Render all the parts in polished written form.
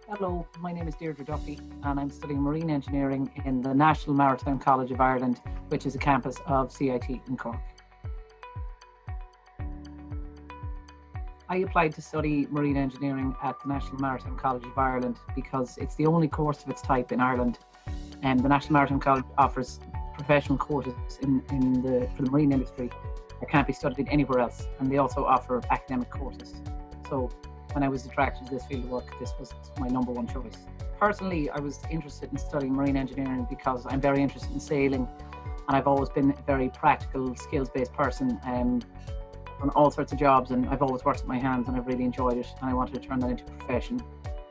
Hello, my name is Deirdre Duffy and I'm studying marine engineering in the National Maritime College of Ireland, which is a campus of CIT in Cork. I applied to study marine engineering at the National Maritime College of Ireland because it's the only course of its type in Ireland, and the National Maritime College offers professional courses for the marine industry that can't be studied anywhere else, and they also offer academic courses. So when I was attracted to this field of work, this was my number one choice. Personally, I was interested in studying marine engineering because I'm very interested in sailing, and I've always been a very practical, skills-based person on all sorts of jobs, and I've always worked with my hands, and I've really enjoyed it, and I wanted to turn that into a profession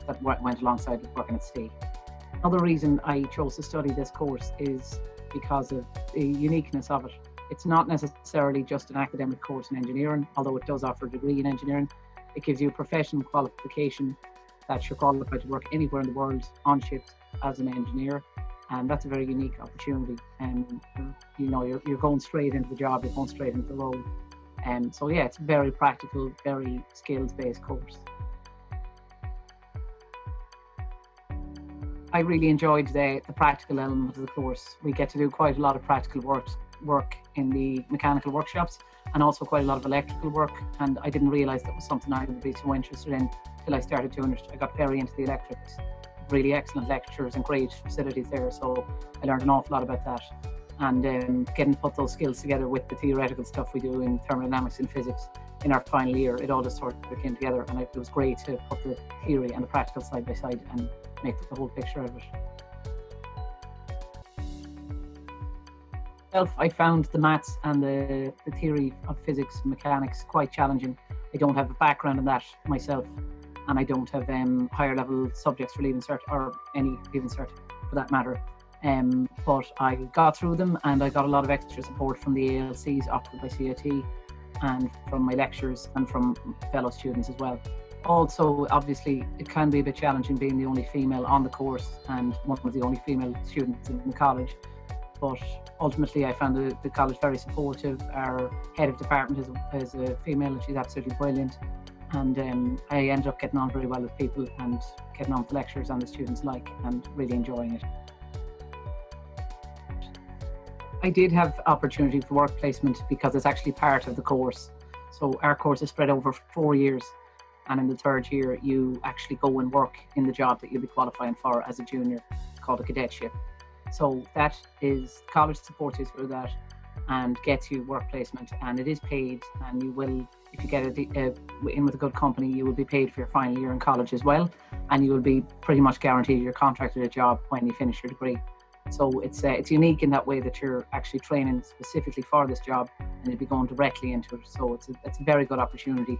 that went alongside with working at sea. Another reason I chose to study this course is because of the uniqueness of it. It's not necessarily just an academic course in engineering, although it does offer a degree in engineering. It gives you a professional qualification that you're qualified to work anywhere in the world on ships as an engineer, and that's a very unique opportunity. And you're going straight into the job, you're going straight into the role. And so yeah, it's a very practical, very skills-based course. I really enjoyed the practical element of the course. We get to do quite a lot of practical work in the mechanical workshops, and also quite a lot of electrical work, and I didn't realise that was something I would be so interested in till I started doing it. I got very into the electrics, really excellent lecturers and great facilities there, so I learned an awful lot about that. And getting to put those skills together with the theoretical stuff we do in thermodynamics and physics in our final year, it all just sort of came together, and it was great to put the theory and the practical side by side and make the whole picture of it. I found the maths and the theory of physics and mechanics quite challenging. I don't have a background in that myself, and I don't have higher level subjects for Leaving Cert, or any Leaving Cert for that matter. But I got through them, and I got a lot of extra support from the ALCs offered by CIT, and from my lecturers and from fellow students as well. Also, obviously, it can be a bit challenging being the only female on the course and one of the only female students in the college. But ultimately, I found the college very supportive. Our head of department is a female, and she's absolutely brilliant. And I ended up getting on very well with people and getting on with the lecturers and the students alike, and really enjoying it. I did have opportunity for work placement because it's actually part of the course. So our course is spread over 4 years, and in the third year, you actually go and work in the job that you'll be qualifying for as a junior, called a cadetship. So that is, college supports you through that and gets you work placement, and it is paid, and you will, if you get in with a good company, you will be paid for your final year in college as well, and you will be pretty much guaranteed your contracted a job when you finish your degree. So it's unique in that way that you're actually training specifically for this job, and you'll be going directly into it. So it's a very good opportunity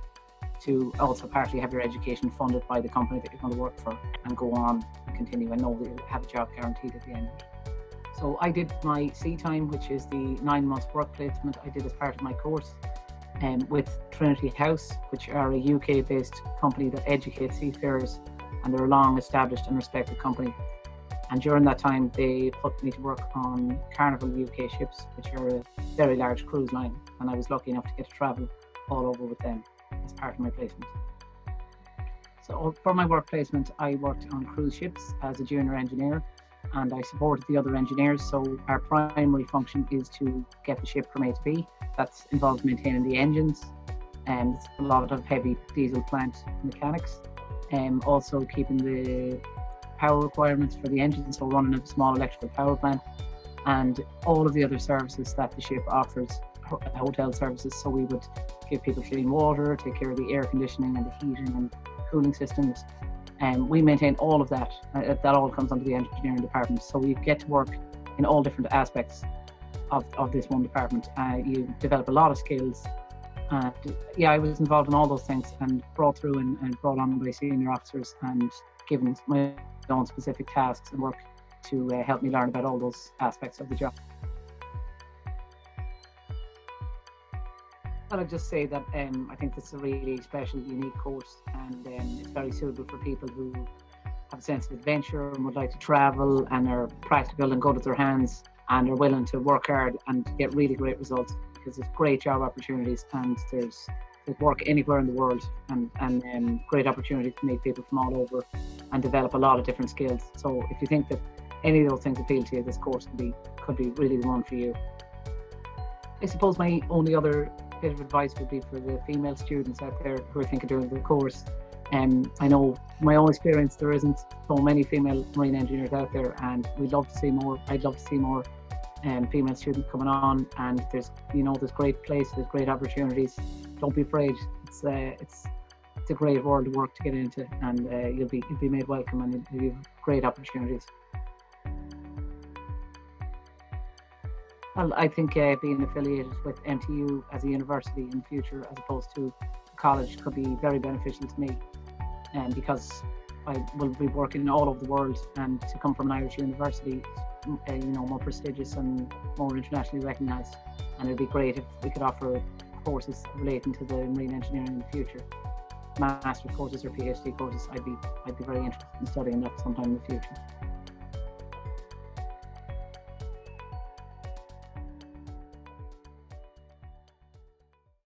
to also partly have your education funded by the company that you're going to work for, and go on and continue and know that you'll have a job guaranteed at the end. So I did my sea time, which is the 9 months work placement I did as part of my course, with Trinity House, which are a UK-based company that educates seafarers, and they're a long established and respected company. And during that time, they put me to work on Carnival UK ships, which are a very large cruise line, and I was lucky enough to get to travel all over with them as part of my placement. So for my work placement, I worked on cruise ships as a junior engineer, and I supported the other engineers. So our primary function is to get the ship from A to B. That's involved maintaining the engines, and it's a lot of heavy diesel plant mechanics, and also keeping the power requirements for the engines, so running a small electrical power plant, and all of the other services that the ship offers, hotel services. So we would give people clean water, take care of the air conditioning and the heating and cooling systems, and we maintain all of that. That all comes under the engineering department. So you get to work in all different aspects of this one department. You develop a lot of skills. Yeah, I was involved in all those things, and brought through and brought on by senior officers, and given my own specific tasks and work to help me learn about all those aspects of the job. Well, I'd just say that I think this is a really special, unique course, and it's very suitable for people who have a sense of adventure and would like to travel, and are practical and good at their hands, and are willing to work hard and get really great results, because there's great job opportunities, and there's with work anywhere in the world, and great opportunity to meet people from all over and develop a lot of different skills. So if you think that any of those things appeal to you, this course could be really the one for you. I suppose my only other bit of advice would be for the female students out there who are thinking of doing the course. I know my own experience, there isn't so many female marine engineers out there, and we'd love to see more. I'd love to see more female students coming on, and there's great places, there's great opportunities. Don't be afraid. It's a great world of work to get into, and you'll be made welcome, and you'll have great opportunities. Well, I think being affiliated with NTU as a university in the future, as opposed to college, could be very beneficial to me, because I will be working all over the world, and to come from an Irish university, more prestigious and more internationally recognised, and it'd be great if we could offer courses relating to the marine engineering in the future, master's courses or PhD courses. I'd be very interested in studying that sometime in the future.